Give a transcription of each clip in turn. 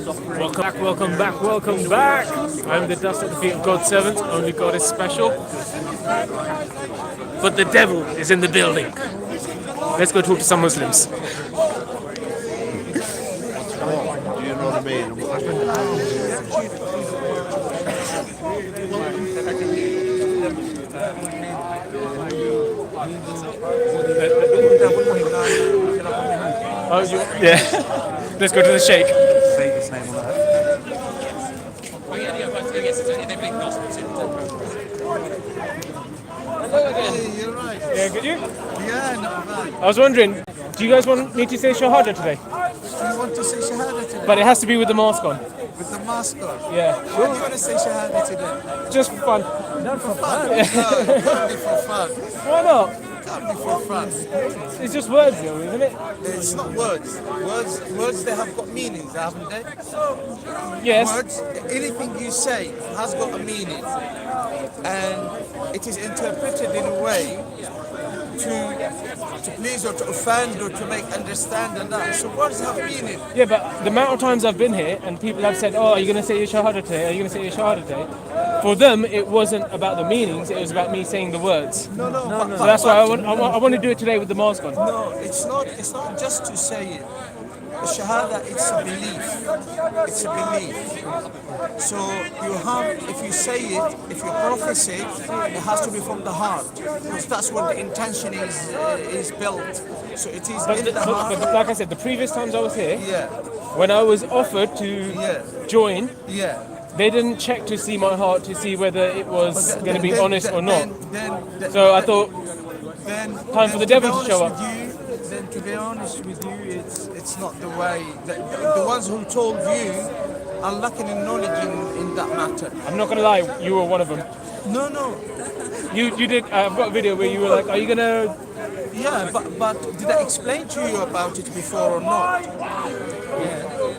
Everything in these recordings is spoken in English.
Welcome back. I'm the dust at the feet of God's servant. Only God is special. But the devil is in the building. Let's go talk to some Muslims. You know what I mean? Yeah. Let's go to the Sheikh. Hey, you're right. Yeah, good you? Yeah, not bad. I was wondering, do you guys want me to say shahada today? Do you want to say shahada today? But it has to be with the mask on. With the mask on? Yeah. Why do you want to say shahada today? Just for fun. Not for fun. No, it can't be for fun. Why not? It can't be for fun. It's just words though, isn't it? It's not words. Words, they have got meanings, haven't they? Yes. Words, anything you say has got a meaning. And it is interpreted in a way to please or to offend or to make understand and that. So words have meaning. Yeah, but the amount of times I've been here and people have said, "Oh, are you going to say your shahada today? Are you going to say your shahada today?" For them, it wasn't about the meanings; it was about me saying the words. No. So that's why I want to do it today with the mask on. No, it's not just to say it. The shahada, it's a belief. It's a belief. So you have, if you say it, if you profess it, it has to be from the heart, because that's where the intention is built. So it is in the heart. But like I said, the previous times I was here, Yeah, when I was offered to join, yeah. they didn't check to see my heart to see whether it was going to be honest or not. Then, So I thought, time for the devil to show up. Then to be honest with you, it's not the way. The ones who told you are lacking in knowledge in that matter. I'm not going to lie, you were one of them. No. You did. I've got a video where you were like, "Are you gonna?" Yeah, but did I explain to you about it before or not?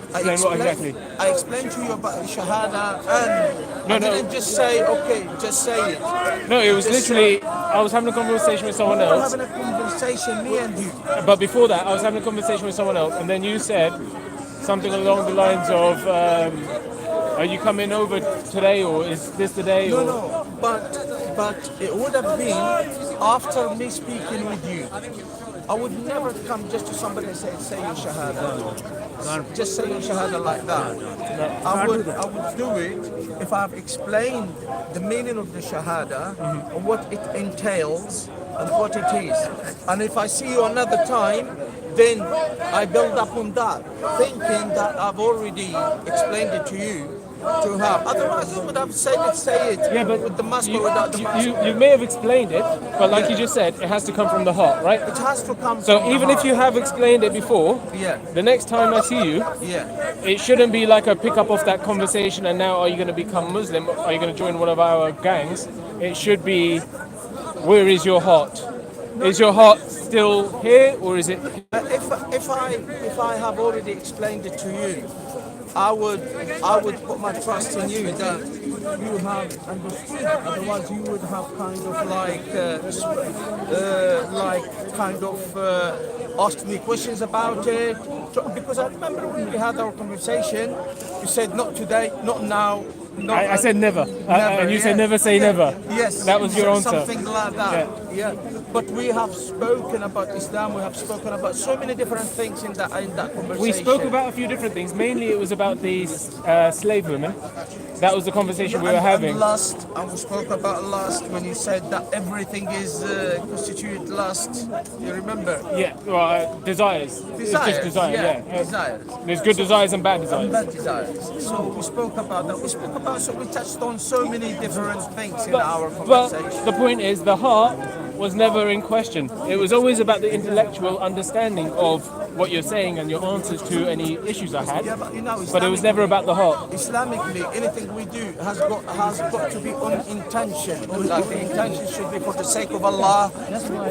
Explain what exactly? I explained to you about the shahada, and No. I didn't just say, okay, just say it. No, it was literally. I was having a conversation with someone We're else. having a conversation, me and you. But before that, I was having a conversation with someone else, and then you said something along the lines of, "Are you coming over today, or is this the day?" Or... No, but it would have been after me speaking with you. I would never come just to somebody and say your shahada. Just say your shahada like that. I would do it if I've explained the meaning of the shahada and what it entails and what it is. And if I see you another time, then I build up on that, thinking that I've already explained it to you. To have. Otherwise, you would have said say it. Yeah, but with the mask or without the mask. You may have explained it, but like you just said, it has to come from the heart, right? It has to come. So from even the if you have explained it before, the next time I see you, it shouldn't be like a pick up of that conversation and now are you going to become Muslim? Are you going to join one of our gangs? It should be, where is your heart? Is your heart still here, or is it? If I have already explained it to you, I would put my trust in you that you have understood. Otherwise, you would have kind of asked me questions about it. Because I remember when we had our conversation, you said not today, not now. I said never. And you said never say never. Yes. That was your answer. Something like that. Yeah. But we have spoken about Islam. We have spoken about so many different things in that conversation. We spoke about a few different things. Mainly, it was about the slave women. That was the conversation we were having. And we spoke about lust when you said that everything is constituted lust. You remember? Yeah. Well, desires. It's just desire. Yeah. Desires. There's good desires and bad desires. And bad desires. So we spoke about that. We touched on so many different things in our conversation. But the point is, the heart was never in question. It was always about the intellectual understanding of what you're saying and your answers to any issues I had. Yeah, but it was never about the heart. Islamically, anything we do has got to be on intention. Like the intention should be for the sake of Allah,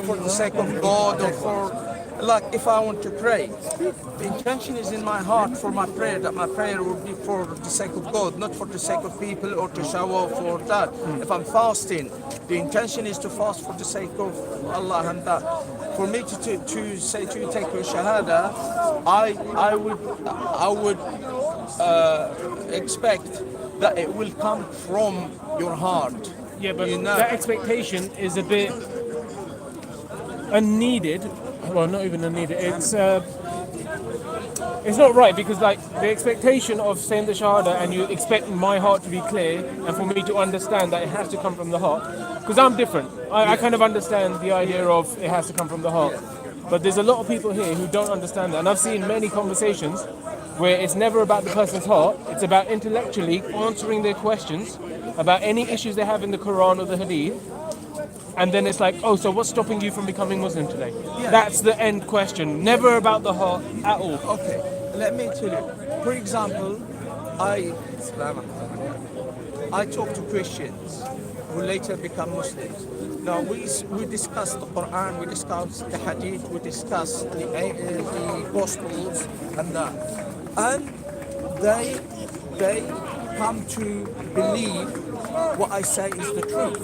for the sake of God, or for, like if I want to pray, the intention is in my heart for my prayer, that my prayer will be for the sake of God, not for the sake of people or to show off or that. If I'm fasting, the intention is to fast for the sake of Allah and that. For me to say to you, take your shahada, I would expect that it will come from your heart. Yeah, but you know. that expectation is a bit unneeded. Well, not even unneeded. It's not right, because like the expectation of saying the shahada and you expect my heart to be clear and for me to understand that it has to come from the heart, because I'm different. I kind of understand the idea of it has to come from the heart, but there's a lot of people here who don't understand that, and I've seen many conversations where it's never about the person's heart, it's about intellectually answering their questions about any issues they have in the Quran or the Hadith. And then it's like, oh, so what's stopping you from becoming Muslim today? Yeah. That's the end question. Never about the heart at all. Okay, let me tell you. For example, I talk to Christians who later become Muslims. Now we discuss the Quran, we discuss the Hadith, we discuss the Gospels and that, and they come to believe what I say is the truth.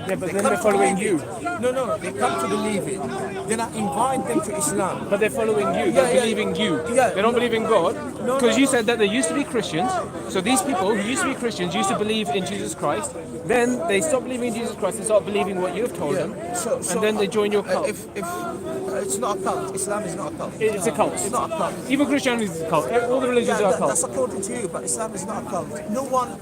Yeah, but then they're following you. No, they come to believe it. Then I invite them to Islam. But they're following you. They're believing you. Yeah, They don't believe in God. No, Because no. you said that they used to be Christians. So these people who used to be Christians used to believe in Jesus Christ. Then they stop believing in Jesus Christ and start believing what you've told them. So, and then they join your cult. If it's not a cult, Islam is not a cult. It's a cult. It's not a cult. Even Christianity is a cult. All the religions are a That's cult. according to you, but Islam is not a cult. No one,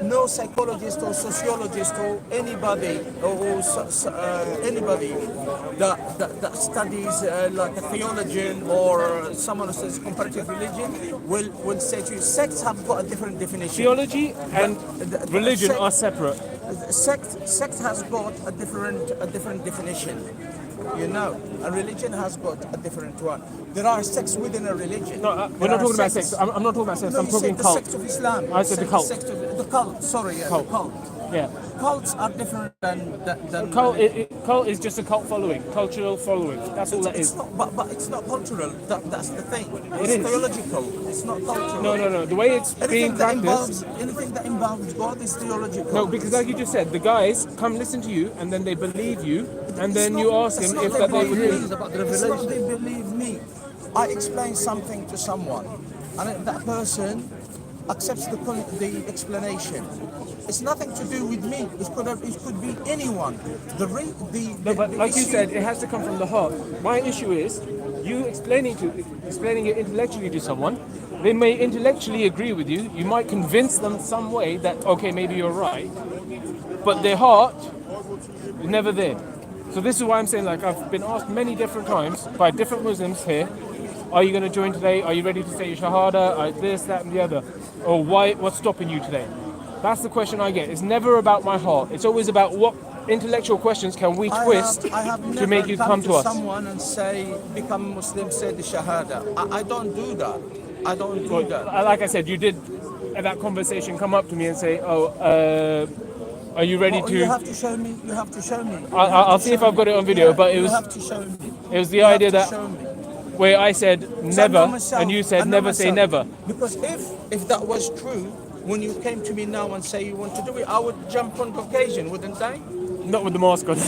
no psychologist or sociologist or anybody anybody that studies like a theologian or someone who says comparative religion will say to you, sects have got a different definition. Theology and religion are separate. Sect has got a different definition. A religion has got a different one. There are sects within a religion. No, we're not talking about sects. I'm not talking about sects. No, I'm you talking said cult. the sect of Islam. I said the cult. The cult. Sorry, Cult. the cult. Yeah. Cults are different than Cult is just a cult following, cultural following. That's all that it's is. not, but it's not cultural. That's the thing. It's is. theological. It's not cultural. No. The way it's being practiced. Anything that involves God is theological. No, because like you just said, the guys come listen to you and then they believe you, and then you ask them if that they would believe. do. It's not they believe me. I explain something to someone, and that person accepts the explanation. It's nothing to do with me. It could be anyone. No, but like you said, it has to come from the heart. My issue is you explaining it intellectually to someone. They may intellectually agree with you. You might convince them some way that okay, maybe you're right, but their heart is never there. So this is why I'm saying, like, I've been asked many different times by different Muslims here, are you going to join today? Are you ready to say your shahada? This, that, and the other. Or what's stopping you today? That's the question I get. It's never about my heart. It's always about what intellectual questions can we twist to make you come to us. Someone and say, become Muslim, say the shahada. I don't do that. I don't do that. Like I said, you did at that conversation come up to me and say, are you ready to... You have to show me. You have to show me. I'll see if I've got it on video, but it was... You have to show me. It was the idea that Show me. where I said never, and you said never say never. Because if that was true, when you came to me now and say you want to do it, I would jump on the occasion, wouldn't I? Not with the mask on.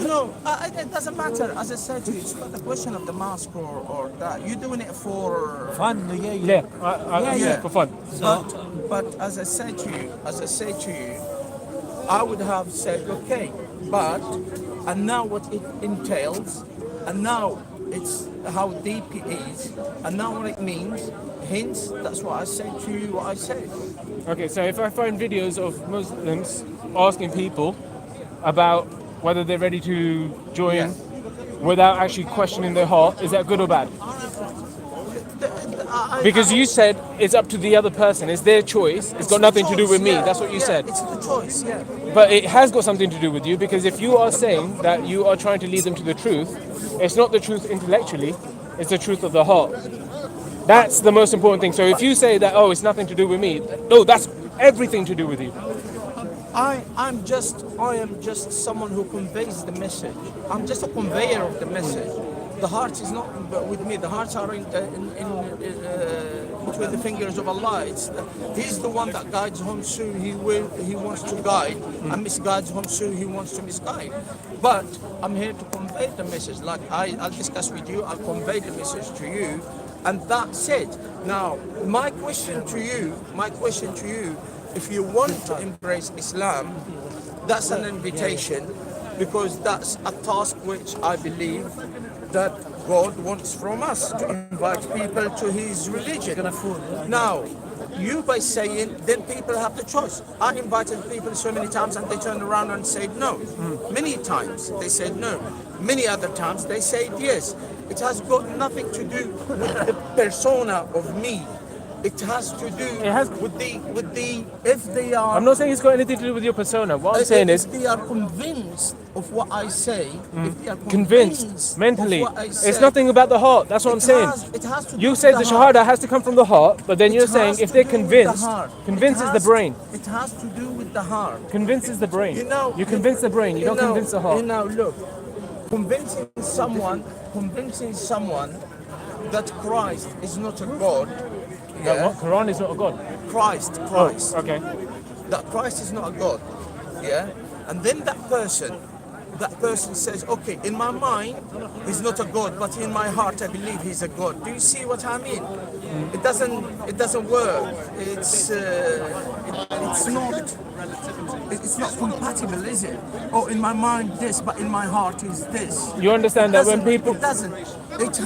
No, it doesn't matter. As I said to you, it's not the question of the mask or that. You're doing it for fun, Yeah, for fun. But as I said to you, I would have said, okay, and now what it entails, and now it's how deep it is, and now what it means, hence, that's what I said to you, what I said. Okay, so if I find videos of Muslims asking people about whether they're ready to join without actually questioning their heart, is that good or bad? Because you said it's up to the other person, it's their choice, it's got nothing to do with me, that's what you said. It's the choice, yeah. But it has got something to do with you, because if you are saying that you are trying to lead them to the truth, it's not the truth intellectually, it's the truth of the heart. That's the most important thing. So if you say that, oh, it's nothing to do with me, no, that's everything to do with you. I am just someone who conveys the message. I'm just a conveyor of the message. The heart is not with me. The hearts are in between the fingers of Allah. He's the one that guides whom he wants to guide, and misguides whom he wants to misguide. But I'm here to convey the message. Like I'll discuss with you. I'll convey the message to you, And that's it. Now, my question to you, if you want to embrace Islam, that's an invitation, because that's a task which I believe that God wants from us, to invite people to his religion. Now, you by saying, then people have the choice. I invited people so many times and they turned around and said no. Many times they said no. Many other times they said yes. It has got nothing to do with the persona of me. It has to do with the if they are. I'm not saying it's got anything to do with your persona. What I'm saying is, if they are convinced of what I say, if they are convinced mentally. of what I say, It's nothing about the heart. That's what I'm saying. It has to do You with said the heart. shahada has to come from the heart, but then It you're has saying to if they're do with the convinced, heart. convinces It the has- brain. It has to do with the heart. Convinces the brain. You You convince the brain. You don't convince the heart. Look, convincing someone that Christ is not a God. That what? Quran is not a god. Christ. Okay. That Christ is not a God. Yeah? And then that person says, okay, in my mind, he's not a God, but in my heart, I believe he's a God. Do you see what I mean? It doesn't work. It's not compatible, is it? Oh, in my mind this, but in my heart is this. You understand that when people. It doesn't. It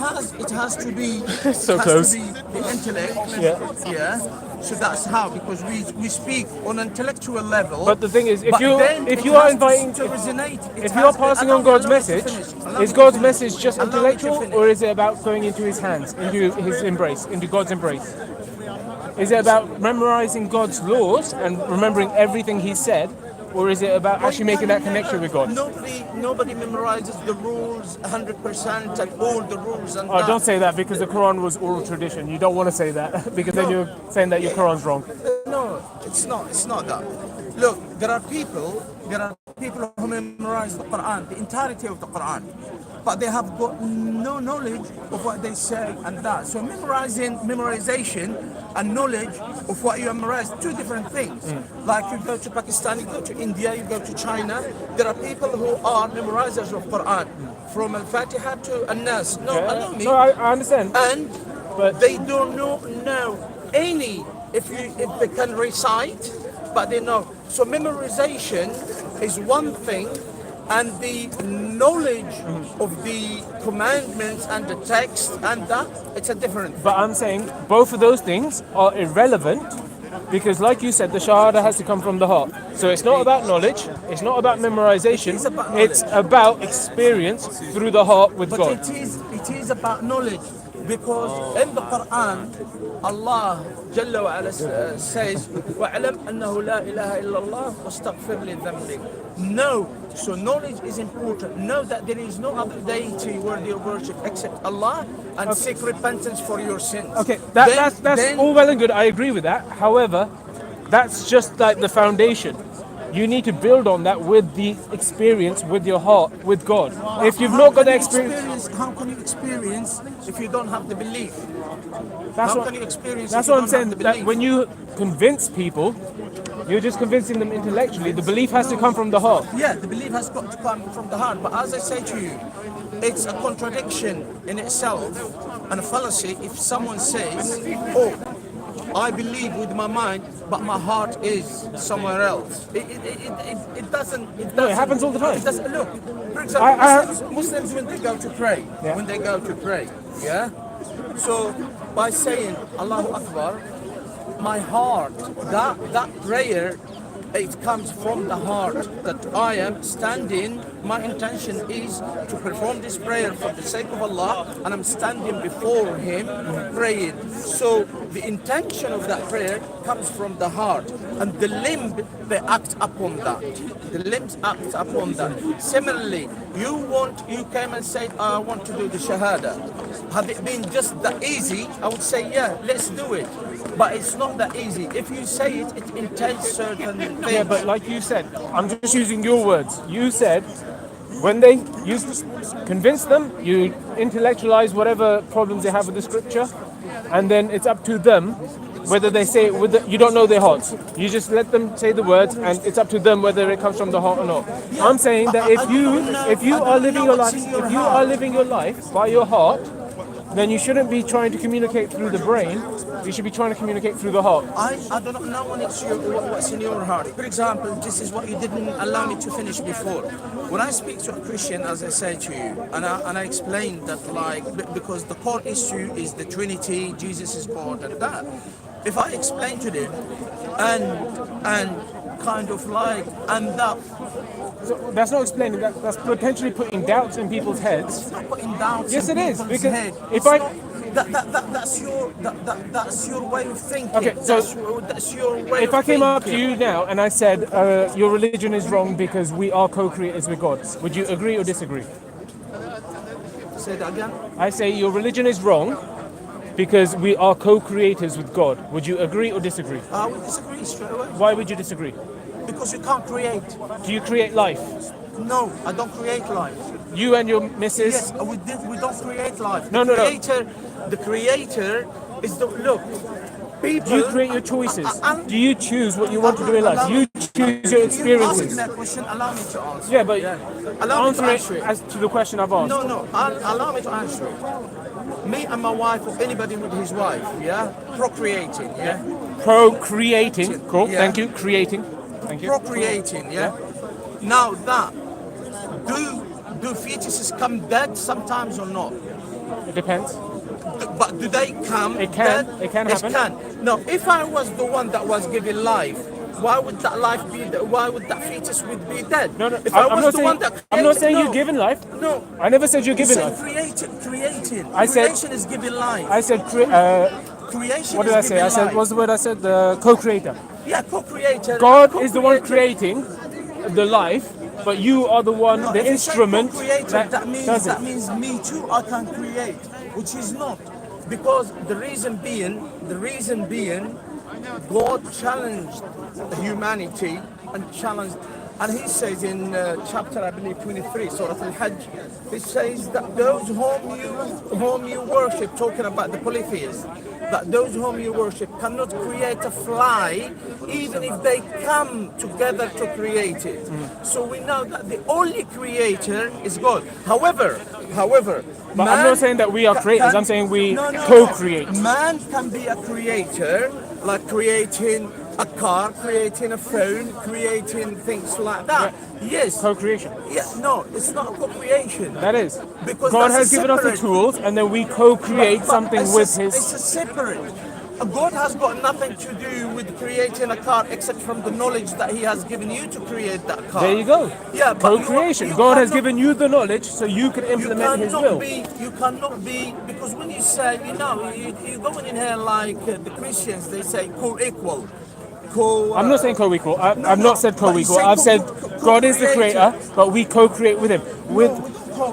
has to be. So it has close. to be the intellect. Yeah. So that's how, because we speak on an intellectual level. But the thing is, if but you then if it you are has inviting, to resonate. if you are passing on God's message, is God's message just intellectual, or is it about going into His hands, into His embrace, into God's embrace? Is it about memorizing God's laws and remembering everything He said, or is it about actually making that connection with God? Nobody memorizes the rules 100% and all the rules and Oh, that. don't say that, because the Quran was oral tradition. You don't want to say that because then you're saying that your Quran's wrong. No, it's not that. Look, there are people who memorize the Quran, the entirety of the Quran, but they have got no knowledge of what they say and that. So memorization and knowledge of what you memorize, two different things. Like you go to Pakistan, you go to India, you go to China, there are people who are memorizers of Quran, from Al-Fatiha to An-Nas. No, allow me. No, I understand. But they don't know any, if they can recite, but they know. So memorization is one thing, and the knowledge of the commandments and the text and that, it's a different thing. But I'm saying both of those things are irrelevant, because like you said, the shahada has to come from the heart. So it's not about knowledge, it's not about memorization, it's about experience through the heart with God. But it is about knowledge, because in the Quran, Allah Jalla wa Ala says, وَعْلَمْ أَنَّهُ لَا إِلَهَ إِلَّا اللَّهُ وَاسْتَغْفِرْ لِذَنبِكَ. Know, so knowledge is important. Know that there is no other deity worthy of worship except Allah, and seek repentance for your sins. Okay, that's all well and good. I agree with that. However, that's just like the foundation. You need to build on that with the experience, with your heart, with God. If you've not got the experience, how can you experience if you don't have the belief? That's what I'm saying. That when you convince people, you're just convincing them intellectually. The belief has to come from the heart. Yeah, the belief has got to come from the heart. But as I say to you, it's a contradiction in itself and a fallacy if someone says, oh, I believe with my mind, but my heart is somewhere else. It doesn't. No, it happens all the time. It doesn't. Look, for example, Muslims when they go to pray, yeah. So by saying Allahu Akbar, my heart, that prayer, it comes from the heart, that I am standing, my intention is to perform this prayer for the sake of Allah, and I'm standing before Him praying. So the intention of that prayer comes from the heart, and the limb, they act upon that. The limbs act upon that. Similarly, you came and said, I want to do the shahada. Had it been just that easy, I would say, yeah, let's do it. But it's not that easy. If you say it, it entails certain things. Yeah, but like you said, I'm just using your words. You said when they convince them, you intellectualize whatever problems they have with the scripture, and then it's up to them whether they say it with you don't know their hearts. You just let them say the words, and it's up to them whether it comes from the heart or not. I'm saying that if you are living your life by your heart, then you shouldn't be trying to communicate through the brain. You should be trying to communicate through the heart. I do not know what's in your heart. For example, this is what you didn't allow me to finish before. When I speak to a Christian, as I say to you, and I explain that, like, because the core issue is the Trinity, Jesus is God, and that. If I explain to them and kind of like end up. So that's not explaining. That's potentially putting doubts in people's heads. It's not putting doubts. Yes, in it is. people's Because head. if that's your way of thinking. Okay, so that's your way. If I came up to you now and I said your religion is wrong because we are co-creators with God, would you agree or disagree? Say that again. I say your religion is wrong because we are co-creators with God. Would you agree or disagree? I would disagree straight away. Why would you disagree? Because you can't create. Do you create life? No, I don't create life. You and your missus? Yes, we don't create life. No. The creator is the look. People, Do you create your choices? Do you choose what you want to do in life? You choose your experiences. You that question, allow me to answer. Yeah, but Allow answer it as to the question I've asked. No, allow me to answer it. Me and my wife, or anybody with his wife, procreating, Procreating. Cool. Yeah. Thank you. Creating. Thank you. Procreating, Now that, do fetuses come dead sometimes or not? It depends. But do they come It can. dead? It can happen. It can. Now, if I was the one that was given life, why would that life be? Why would that fetus would be dead? No. If I was the one that I'm not saying no. you're given life. No. I never said you're given You life. said creating. I said- Creation is giving life. I said Creation. what did I is say? I giving said life. what's the word I said? The co-creator. Yeah, co-creator. God is the one Co-creator. creating the life, but you are the one, No, the if you say instrument co-creator, does that it. means me too. I can create, which is not, because the reason being, God challenged humanity and He says in chapter, I believe 23, Surah Al-Hajj, He says that those whom you worship, talking about the polytheists, that those whom you worship cannot create a fly, even if they come together to create it. So we know that the only creator is God. However, But I'm not saying that we are creators. I'm saying we No. co-create. Man can be a creator, like creating a car, creating a phone, creating things like that. Yes. Co-creation. Yeah, no, it's not co-creation. That is. Because God that's has given us the separate. tools, and then we co-create But something it's with It's a separate. God has got nothing to do with creating a car except from the knowledge that He has given you to create that car. There you go. Yeah, but Co-creation. you God has cannot- given you the knowledge so you can You implement His cannot will. you cannot be, because when you say, you're going in here like the Christians, they say co-equal. I'm not saying co-equal. I've No, not said but you co-equal. say I've said God is the creator, but we co-create with Him. With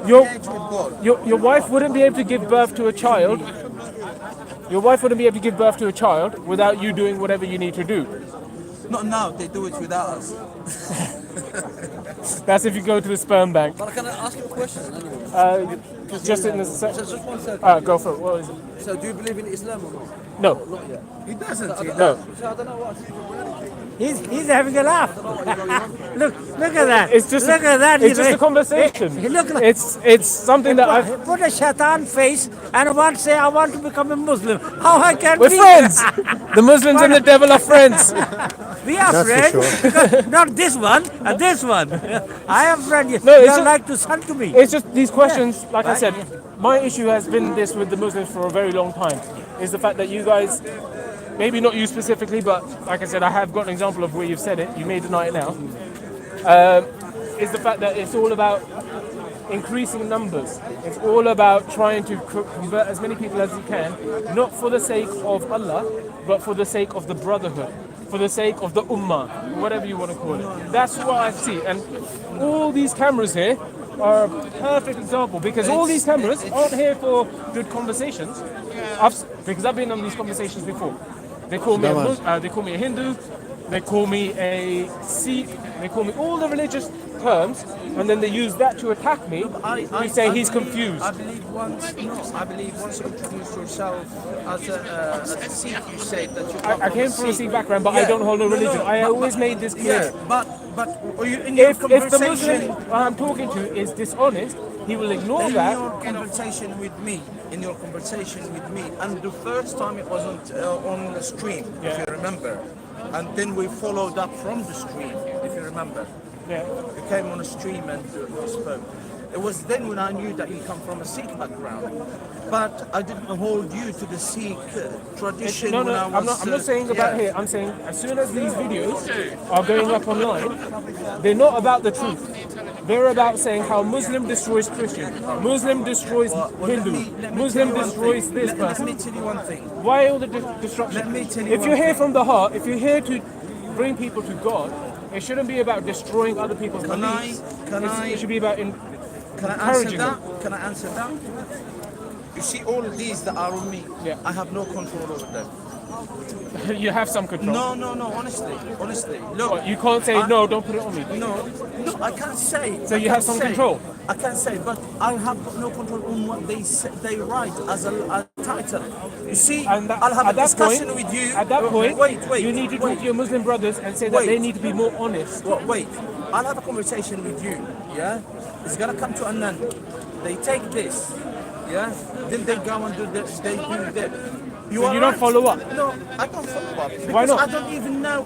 your co-create with God. your wife wouldn't be able to give birth to a child. Your wife wouldn't be able to give birth to a child without you doing whatever you need to do. Not now, they do it without us. That's if you go to the sperm bank. But can I ask you a question anyway? Just in the Just one second. go for it. What is it? So do you believe in Islam or not? No, Not yet. He doesn't. no. So I don't know what. He's having a laugh. look at that. It's just look at that. It's just a conversation. Hey, look at It's something that I. Put a shaitan face and one say I want to become a Muslim. How I can We're be? friends. The Muslims and the devil are friends. We are friends. Because not this one, this one. I am friend. No, it's you are just- like to son to me. It's just these questions. Like I said, my issue has been this with the Muslims for a very long time. Is the fact that you guys, maybe not you specifically, but like I said, I have got an example of where you've said it. You may deny it now. Is the fact that it's all about increasing numbers. It's all about trying to convert as many people as you can, not for the sake of Allah, but for the sake of the brotherhood, for the sake of the ummah, whatever you want to call it. That's what I see. And all these cameras here are a perfect example, because all these cameras aren't here for good conversations. Because I've been on these conversations before. They call me they call me a Hindu, they call me a Sikh, they call me all the religious terms, and then they use that to attack me. We say he's confused. I believe once you introduced yourself as a Sikh, you said that you come I came from a Sikh background, but I don't hold no religion. I always made this clear. Yeah, but in your If the conversation, Muslim I'm talking to is dishonest, he will ignore in that. your conversation with me, and the first time it wasn't on the stream, if you remember, and then we followed up from the stream, if you remember. Yeah. You came on a stream and we spoke. It was then when I knew that you come from a Sikh background, but I didn't hold you to the Sikh tradition. No, when I was, I'm not saying about here. I'm saying as soon as these videos are going up online, they're not about the truth. They're about saying how Muslim destroys Christian, Muslim destroys Hindu, Muslim destroys this person. Let me tell you one thing. Why all the destruction? Let me tell you If you're one here thing. from the heart, if you're here to bring people to God, it shouldn't be about destroying other people's beliefs. It should be about Can I answer encouraging that? them. Can I answer that? You see, all of these that are on me, Yeah. I have no control over them. You have some control. No, honestly. Look, What, you can't say no, don't put it on me. no, I can't say. So I you have can't some say. control? I can't say, but I have got no control on what they write as a title. You see, And that, I'll have at a that discussion point, with you. At that point, wait, you need to talk to your Muslim brothers and say that Wait. they need to be more honest. Well, wait, I'll have a conversation with you, yeah? It's gonna come to an end. They take this, yeah? Then they go and do this, they do that. So you don't follow up? No, I don't follow up. Why not? I don't even know.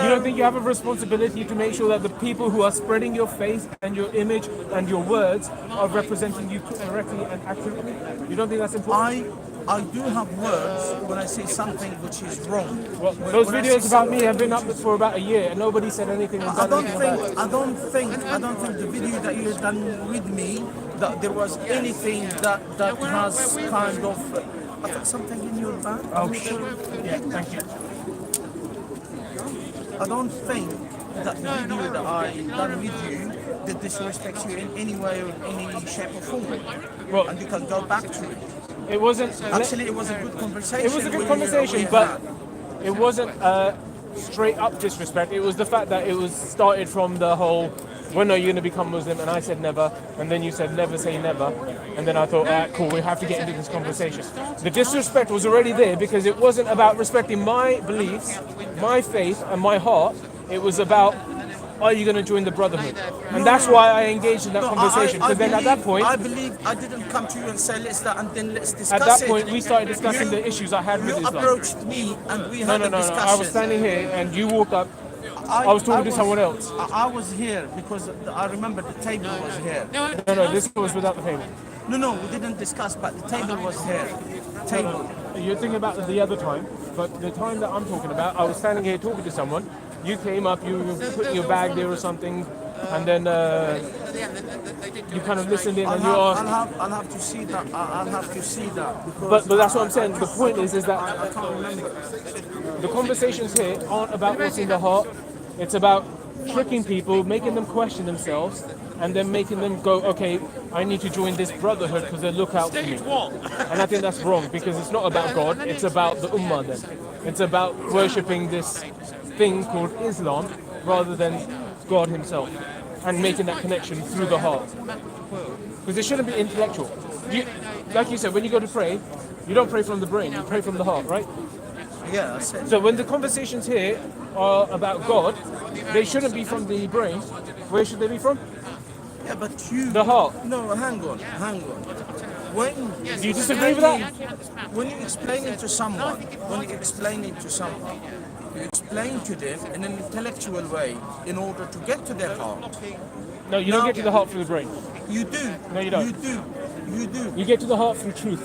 You don't think you have a responsibility to make sure that the people who are spreading your face and your image and your words are representing you correctly and accurately? You don't think that's important? I do have words when I say something which is wrong. Well, those videos about me have been up for about a year and nobody said anything and I done don't anything about think it. I don't think the video that you've done with me that there was anything that has kind of I think something in your bag. Oh, yeah, thank you. I don't think that the video that I done with you that disrespects you in any way or any shape or form. Well, And you can go back to it. it wasn't. Actually, it was a good conversation. It was a good we conversation, had. but it wasn't straight up disrespect. It was the fact that it was started from the whole, when are you going to become Muslim? And I said never, and then you said never say never, and then I thought, cool, we have to get into this conversation. The disrespect was already there because it wasn't about respecting my beliefs, my faith, and my heart. It was about, are you going to join the brotherhood? And that's why I engaged in that conversation. Because then at that point, I believe I didn't come to you and say let's start and then let's discuss at that it. point, we started discussing the issues I had with You Islam. approached me and we had a No. discussion. I was standing here and you walked up. I was talking to someone else. I was here because I remember the table was here. No, this was without the table. No, we didn't discuss, but the table was here. Table. You're thinking about the other time, but the time that I'm talking about, I was standing here talking to someone. You came up, you put your bag there or something, and then you kind of listened in and you asked. I'll have to see that. I'll have to see that. Because But that's what I'm saying. The point is that I can't remember. the conversations here aren't about what's in the heart. It's about tricking people, making them question themselves, and then making them go, okay, I need to join this brotherhood because they look out for me. And I think that's wrong because it's not about God, it's about the Ummah then. It's about worshipping this thing called Islam rather than God himself and making that connection through the heart. Because it shouldn't be intellectual. Like you said, when you go to pray, you don't pray from the brain, you pray from the heart, right? Yeah, I said. So when the conversations here are about God, they shouldn't be from the brain. Where should they be from? Yeah, but you. The heart. No, hang on. When Do you disagree with that? When you explain it to someone, you explain to them in an intellectual way in order to get to their heart. No, you don't get to the heart through the brain. You do. No, you don't. You do. You get to the heart through truth.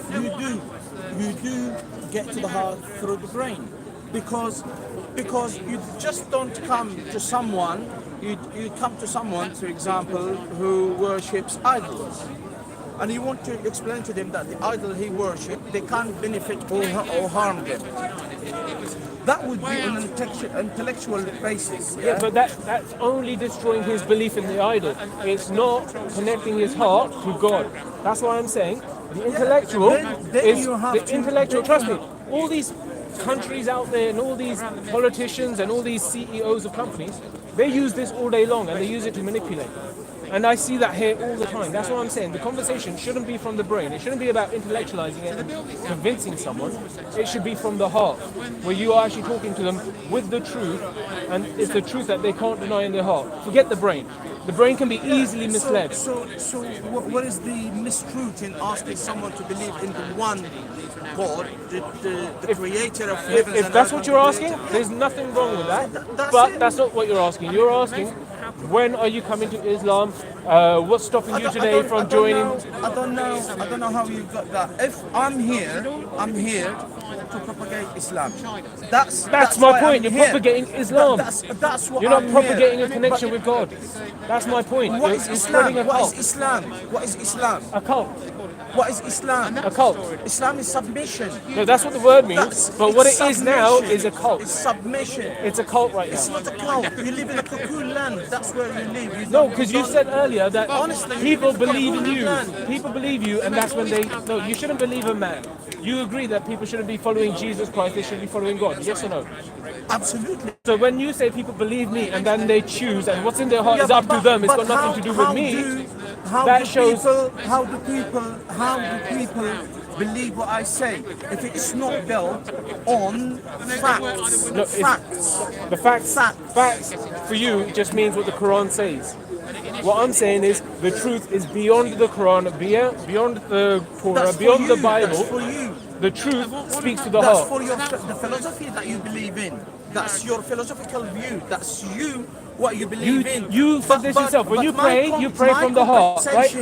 You do get to the heart through the brain, because you just don't come to someone. You come to someone, for example, who worships idols, and you want to explain to them that the idol he worships, they can't benefit or harm them. That would be an intellectual basis. Yeah, but that's only destroying his belief in the idol. It's not connecting his heart to God. That's why I'm saying the intellectual then is you have the to- intellectual. Trust me, all these countries out there and all these politicians and all these CEOs of companies, they use this all day long and they use it to manipulate. And I see that here all the time. That's what I'm saying. The conversation shouldn't be from the brain. It shouldn't be about intellectualizing it and convincing someone. It should be from the heart, where you are actually talking to them with the truth, and it's the truth that they can't deny in their heart. Forget the brain. The brain can be easily misled. So what is the mistruth in asking someone to believe in the one God, the creator of heavens If and that's earth what and you're the asking, creator? there's nothing wrong with that. That's But it. that's not what you're asking. You're asking, when are you coming to Islam? What's stopping you today from joining? I don't know how you got that. If I'm here to propagate Islam. That's my why point. I'm You're here. propagating Islam. That's what You're not I'm propagating here. a connection But with God. That's my point. what You're is spreading Islam? a What cult. is Islam? What is Islam? A cult. What is Islam? A cult. Islam is submission. No, that's what the word means. But what It's it is now submission. is a cult. It's submission. It's a cult right It's now. not a cult. You live in a cocoon land. That's where you live. No, because you said earlier that Honestly, people you live in a believe in cocoon you. land. People believe you, and that's when they. No, you shouldn't believe a man. You agree that people shouldn't be following Jesus Christ, they should be following God. Yes or no? Absolutely. So when you say people believe me and then they choose and what's in their heart is up to them, it's got nothing to do with me. That shows. How do people believe what I say if it's not built on facts? No, it's- Facts. The facts for you just means what the Quran says. What I'm saying is the truth is beyond the Quran, beyond the Torah, That's for beyond the you, Bible. That's for you. The truth speaks to the That's heart. for the philosophy that you believe in. That's your philosophical view. That's you. What you believe in. You said this yourself. When you pray, you pray from the heart, right?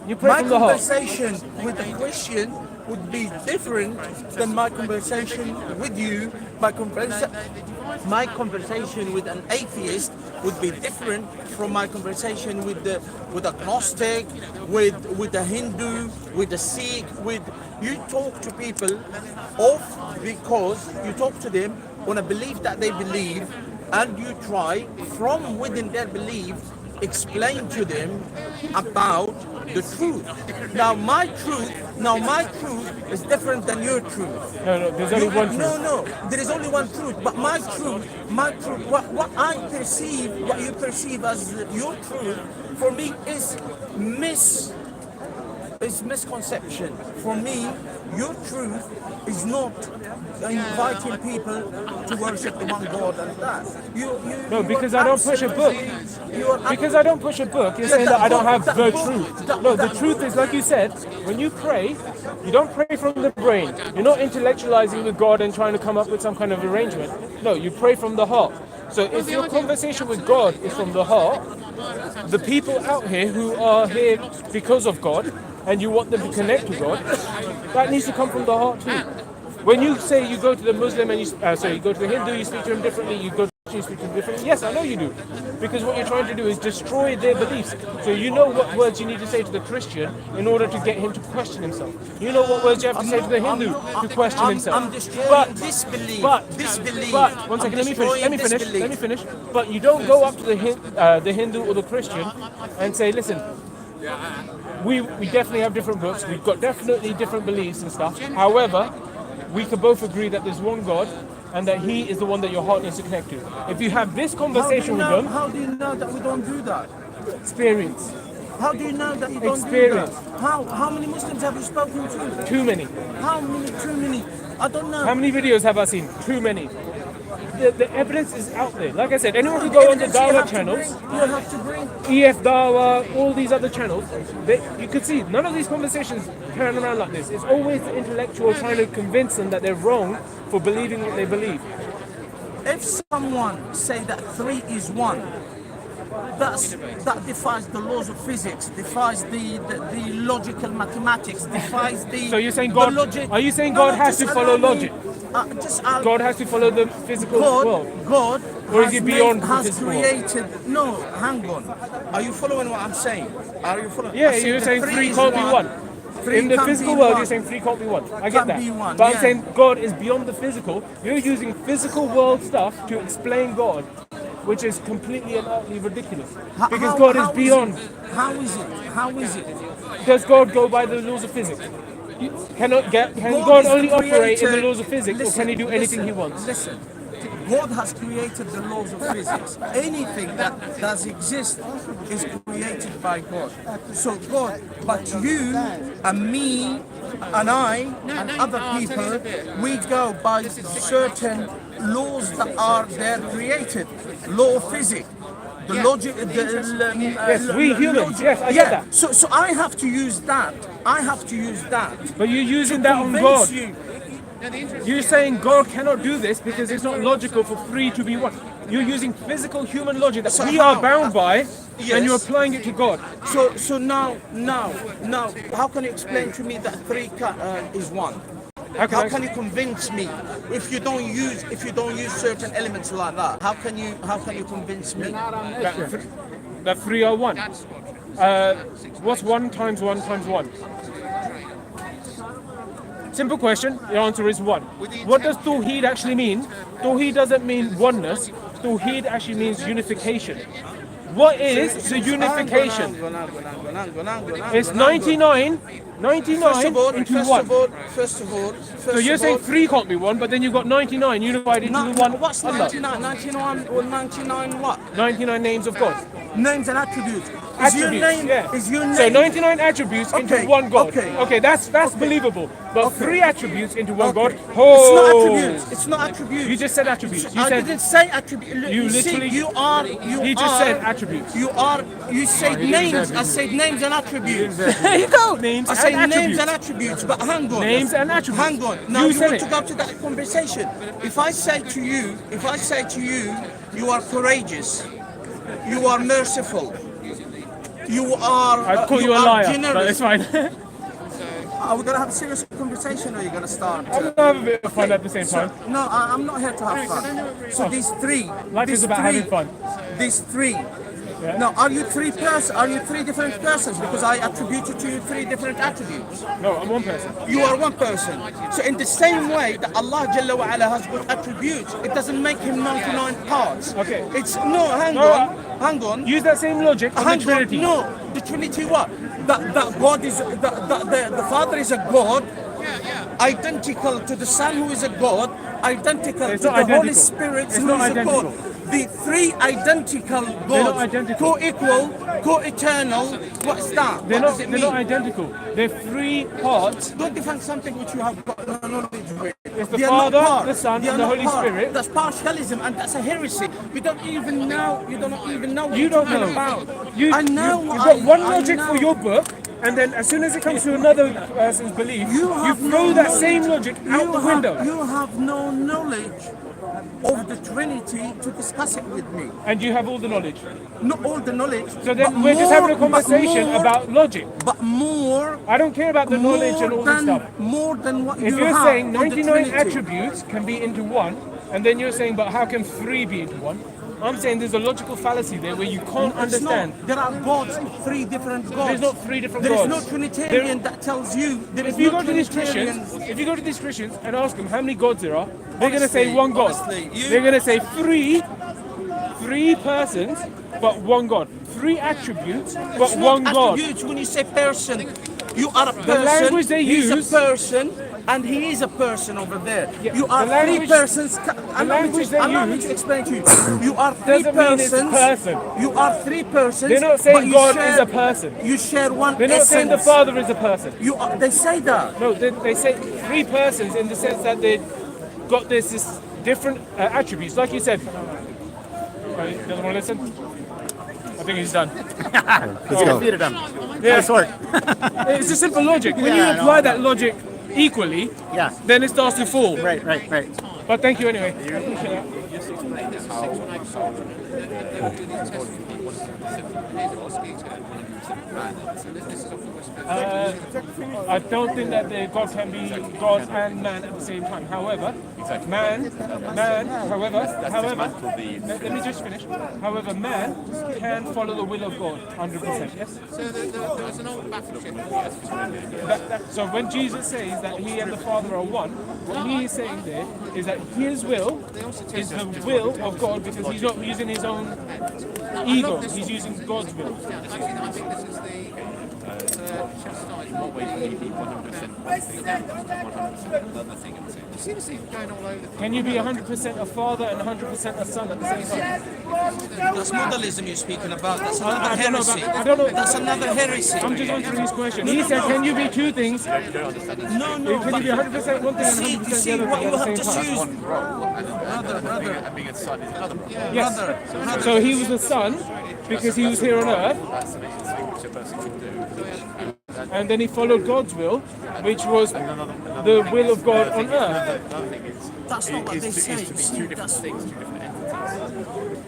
You pray from the heart. My conversation with a Christian would be different than my conversation with you. My conversation with an atheist would be different from my conversation with agnostic, with a Hindu, with a Sikh. You talk to people because you talk to them on a belief that they believe, and you try from within their belief explain to them about the truth. Now my truth is different than your truth. No, there's only one truth. No, there is only one truth. But my truth, what I perceive, what you perceive as your truth, for me is misconception. For me, your truth is not inviting people to worship the one God and that. No, because I don't push a book. Because I don't push a book, you're saying that I don't have the truth. No, the truth is, like you said, when you pray, you don't pray from the brain. You're not intellectualizing with God and trying to come up with some kind of arrangement. No, you pray from the heart. So if your conversation with God is from the heart, the people out here who are here because of God, and you want them to connect to God, that needs to come from the heart too. When you say you go to the Muslim and you go to the Hindu, you speak to him differently, you go to the Christian, you speak to him differently. Yes, I know you do. Because what you're trying to do is destroy their beliefs. So you know what words you need to say to the Christian in order to get him to question himself. You know what words you have to say to the Hindu to question himself. I'm destroying disbelief. But one second, let me finish. But you don't go up to the Hindu or the Christian and say, listen, we definitely have different books, we've got definitely different beliefs and stuff. However, we can both agree that there's one God and that He is the one that your heart needs to connect to. If you have this conversation with them, how do you know that we don't do that? experience. How do you know that you don't Experience. do that? How many Muslims have you spoken to? Too many. How many? Too many? I don't know. How many videos have I seen? Too many. The evidence is out there. Like I said, anyone who go on the Dawa channels, You have to bring. EF Dawa, all these other channels, you could see none of these conversations turn around like this. It's always the intellectual trying to convince them that they're wrong for believing what they believe. If someone say that 3 is 1, that defies the laws of physics, defies the logical mathematics, defies the. So you're saying the God? logic. Are you saying No, God has to just follow allow me. logic? God God has to follow the physical world? God Or is has he beyond the has physical world? created. No, hang on. Are you following what I'm saying? Are you following? Yeah, I said you're the saying 3 three is can't be one. Three In the can't physical be world, one. you're saying 3 can't be one. I get Can't that. be one, But yeah. I'm saying God is beyond the physical. You're using physical world stuff to explain God, which is completely and utterly ridiculous. Because God is beyond. How is it? How is it? Does God go by the laws of physics? Can God is the only operate in the creator. laws of physics, or can He do anything He wants? Listen, God has created the laws of physics. Anything that does exist is created by God. So God, but you and me and I and other people, we go by certain laws that are there created. Law of physics. The logic. Yes, we humans. Yes, I get that. So I have to use that. I have to use that. But you're using to that on convince God. you. You're saying God cannot do this because it's not logical for three to be one. You're using physical human logic that So we how? are bound by, Yes. and you're applying it to God. So now, how can you explain to me that three is one? How can you convince me if you don't use certain elements like that? How can you convince me? That three are one. What's 1 times 1 times 1? Simple question. The answer is 1. What does Tawheed actually mean? Tawheed doesn't mean oneness. Tawheed actually means unification. What is the unification? It's 99 into 1. First of all, So you're saying 3 can't be 1, but then you've got 99 unified into the one. What's Allah. 99? 99 or 99 what? 99 names of God. Names and attributes. Attributes, Is your name? So 99 attributes into Okay, one God. okay. That's believable. But 3 attributes into one God. It's not Oh, attributes. It's not attributes. you just said attributes. You I said didn't say attributes. You literally- he just said attributes. You said names. I said names and attributes. There you go. Names I and say names attributes. and attributes, but hang on. Names and attributes. Hang on. Now You you said want it. to go to that conversation. If I say to you, you are courageous, you are merciful, you are. I'd call you a are liar, but generous. it's fine. Are we gonna have a serious conversation, or are you gonna start? I'm gonna have a bit of fun at the same time. No, I'm not here to have fun. So these three. Life these is about three, having fun. These three. Now, are you three different persons? Because I attributed to you 3 different attributes. No, I'm one person. You are one person. So in the same way that Allah Jalla wa Ala has got attributes, it doesn't make him 99 parts. Okay. It's hang on. Use that same logic on the Hang on. Trinity. No, the Trinity what? That God is the Father is a God. Identical to the Son, who is a God, identical It's to not the Holy identical. Spirit, It's who not is identical. a God. The 3 identical They're not gods, identical. co-equal, co-eternal. What's that? They're What not. does it They're mean? not identical. They're 3 parts. Don't define something which you have got no knowledge with. It's the They are not Father, part. the Son, They are and the not Holy part. Spirit. That's partialism, and that's a heresy. You don't even know. You don't even know what You you're don't talking know. about. You've got one logic for your book, and then as soon as it comes to another person's belief, you throw that same logic out the window. You have no knowledge of the Trinity to discuss it with me. And you have all the knowledge. Not all the knowledge. So then but we're just having a more- but conversation more- about logic. But more. I don't care about the knowledge and all this stuff. More than what If you you're have saying on the 99 Trinity. attributes can be into one, and then you're saying, but how can 3 be into one? I'm saying there's a logical fallacy there where you can't It's understand. not. There are gods, 3 different gods. There's not 3 different There is gods. no Trinitarian that tells you there is If you no go to these Trinitarian. Christians, if you go to these Christians and ask them how many gods there are, they're going to say Honestly, one God. honestly, you- They're going to say three persons, but one God. 3 attributes, but It's not one God. attributes when you say person. You are a person. language they he's use- a person, and he is a person over there. Yeah, You are the 3 language- persons. language they Allow me use to explain to you. You are 3 doesn't mean it's persons. person. You are 3 persons. They're not saying but you God share- is a person. You share one They're not essence. saying the Father is a person. They say that. No, they say 3 persons in the sense that they got this different attributes. Like you said. He doesn't want to listen? I think he's done. Let's go. Yeah. Nice work. It's a simple logic. When you Yeah, I know. apply that logic equally, Yeah. then it starts to fall. Right. But thank you anyway. I don't think that God can be God and man at the same time. However, let me just finish. However, man can follow the will of God 100%. Yes. So there was an old battleship. So when Jesus says that he and the Father are one, what he is saying there is that his will is the will of God because he's not using his own ego, he's using God's will. I think this is the chastisement. You seem to see going going all over the Can you be 100% a father and 100% a son at the same time? That's modalism you're speaking about. That's another I don't know heresy. about, I don't know. That's another heresy. I'm just answering his question. He said, can you be two things? No, Can you be 100% one thing and see, 100% you see the other what thing you at the have same just time? used. and being a son is another role. Yes. Brother. So he was a son because he was here on earth, That's the thing which a person can do. and then he followed God's will, which was the will of God on earth. Another thing is, That's not what they say. is to be two different things, two different entities.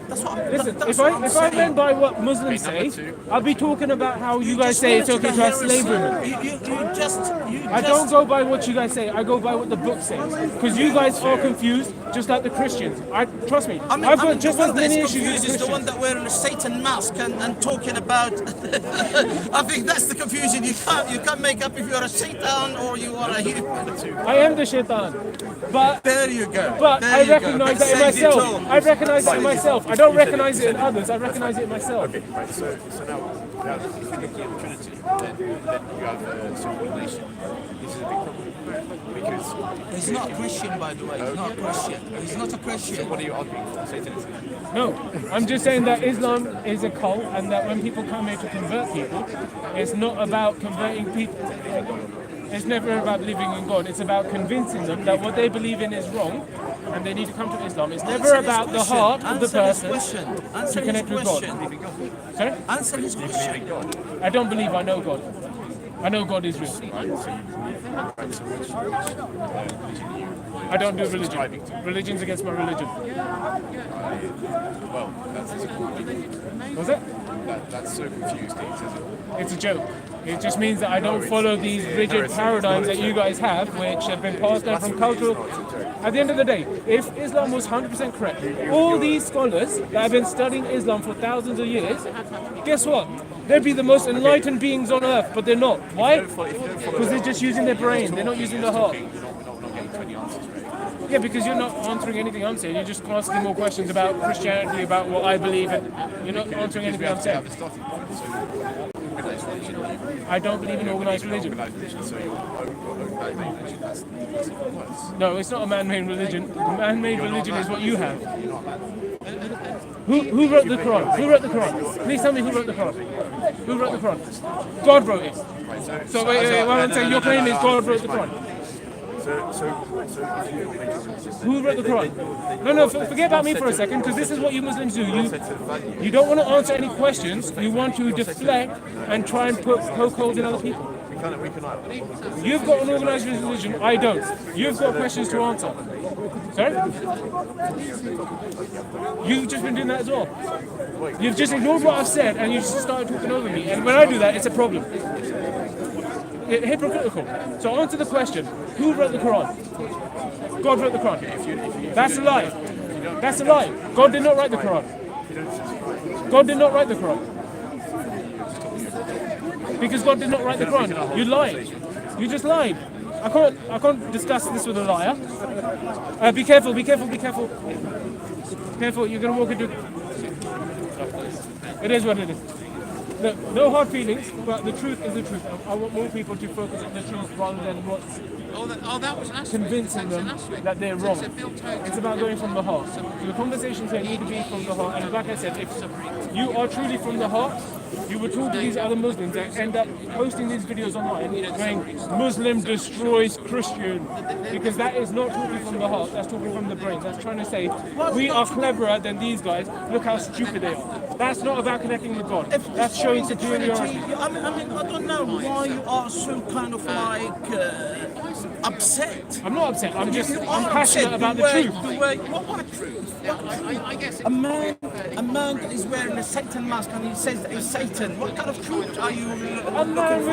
That's what. Listen, that's if what I I'm if I saying. went by what Muslims Okay, number say, two. I'll be talking about how you guys just say it's went to okay the to have heresy. slave women. I don't go by what you guys say. I go by what the book says. Because you guys are confused, just like the Christians. Trust me. I've got just the as one many that's issues confused as is the one Christians. that wearing a Satan mask and talking about. I think that's the confusion. You can't make up if you're a Satan or you are a human. I am the shaitan, but There you go. but There I you go. recognize that in Says it myself. all. I recognize that in myself. I don't recognize it in others. I recognize it in myself. Okay, right. So now if you're looking at the Trinity, then you have self-revelation. This is a big problem because He's not a Christian, by the way. He's not a Christian. He's not a Christian. what are you arguing for? Satanism. No, I'm just saying that Islam is a cult, and that when people come here to convert people, it's not about converting people. It's never about believing in God. It's about convincing them that what they believe in is wrong, and they need to come to Islam. It's never about the heart of the person to connect with God. Sorry? Answer his question. I don't believe I know God. I know God is real. I don't do religion. Religion's against my religion. Well, that's Was it? that's so confusing. It's a joke. It just means that I don't follow these rigid paradigms that you guys have, which have been passed down from cultural. At the end of the day, if Islam was 100% correct, all these scholars that have been studying Islam for thousands of years, guess what? They'd be the most enlightened beings on earth, but they're not. Why? Because they're just using their brain. They're not using their heart. We're not getting to any answers, right? Yeah, because you're not answering anything I'm saying. You're just asking more questions about Christianity, about what I believe, and you're not answering anything I'm saying. I don't believe in organized religion. So your own man-made religion, that's even worse. No, it's not a man-made religion. Man-made religion is what you have. Who wrote the Quran? Who wrote the Quran? Please tell me who wrote the Quran. Who wrote the Quran? God wrote it. So wait, what I'm saying, your claim is God wrote the Quran. Who wrote the Quran? No, forget about me for a second, because this is what you Muslims do. You don't want to answer any questions. You want to deflect and try and poke holes in other people. You've got an organized religion, I don't. You've got questions to answer. Sorry? You've just been doing that as well. You've just ignored what I've said and you've just started talking over me. And when I do that, it's a problem. Hypocritical. So answer the question. Who wrote the Quran? God wrote the Quran. That's a lie. That's a lie. God did not write the Quran. God did not write the Quran. Because God did not write the Quran. You lied. You just lied. I can't discuss this with a liar. Be careful, be careful, be careful. Careful, you're gonna walk into. It is what it is. Look, no hard feelings, but the truth is the truth. I want more people to focus on the truth rather than what's that was last convincing them that they're wrong. It's about going from the heart. So the conversations here need to be from the heart. And like I said, if you are truly from the heart, you would talk to these other Muslims that end up posting these videos online going, Muslim destroys Christian. Because that is not talking from the heart, that's talking from the brain. That's trying to say, we are cleverer than these guys, look how stupid they are. That's not about connecting with God. That's showing superiority. I mean, I don't know why you are so kind of like upset. I'm not upset, I'm passionate upset about the truth. What truth? I guess A man that is wearing a Satan mask and he says that he's Satan. What kind of truth are you A man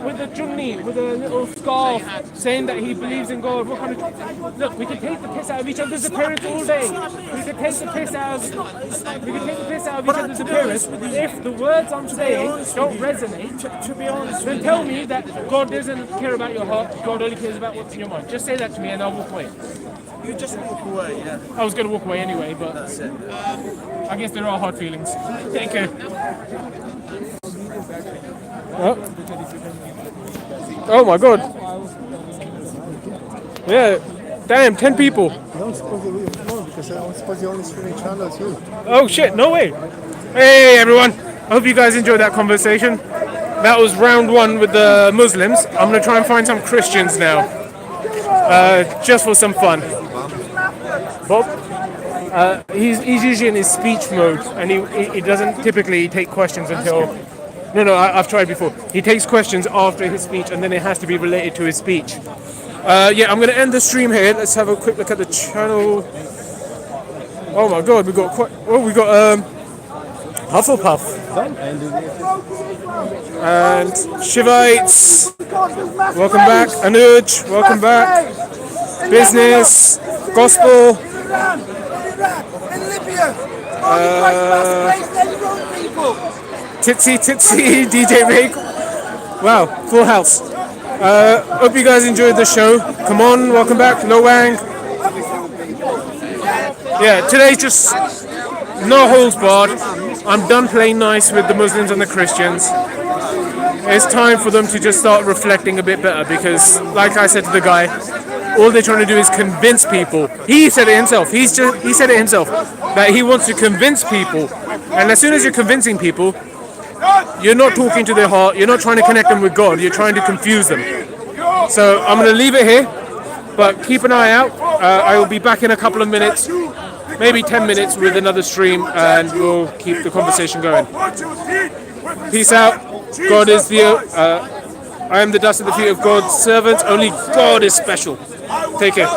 with a junni, with a little scarf, saying that he believes in God. What kind of look? We can take the piss out of each other's appearance all day. We can take the piss out of each other's appearance. If the words I'm saying don't resonate, to be honest then with tell me that God doesn't care about your heart. God only cares about what's in your mind. Just say that to me, and I'll walk away. you just walk away, yeah. I was going to walk away anyway, but That's it. I guess there are hard feelings. Thank you. Oh my God. Yeah. Damn, 10 people. No, supposedly more because I suppose the only streaming channel too. Oh shit, no way. Hey everyone, I hope you guys enjoyed that conversation. That was round one with the Muslims. I'm gonna try and find some Christians now, just for some fun. Bob? He's usually in his speech mode, and he doesn't typically take questions until... No, I've tried before. He takes questions after his speech, and then it has to be related to his speech. Yeah, I'm gonna end the stream here. Let's have a quick look at the channel. Oh my god, we got Hufflepuff and Shivites. Welcome back, Anuj. Welcome back. Business, gospel. Titsy, DJ Rig. Wow, full house. Hope you guys enjoyed the show. Come on, welcome back, Loang. Yeah, today's just no holds barred. I'm done playing nice with the Muslims and the Christians. It's time for them to just start reflecting a bit better because, like I said to the guy, all they're trying to do is convince people. He said it himself. He said it himself that he wants to convince people. And as soon as you're convincing people, you're not talking to their heart. You're not trying to connect them with God. You're trying to confuse them. So I'm going to leave it here, but keep an eye out. I will be back in a couple of minutes, maybe 10 minutes with another stream, and we'll keep the conversation going. Peace out. God is the... I am the dust of the feet of God's servants. Only God is special. Take care.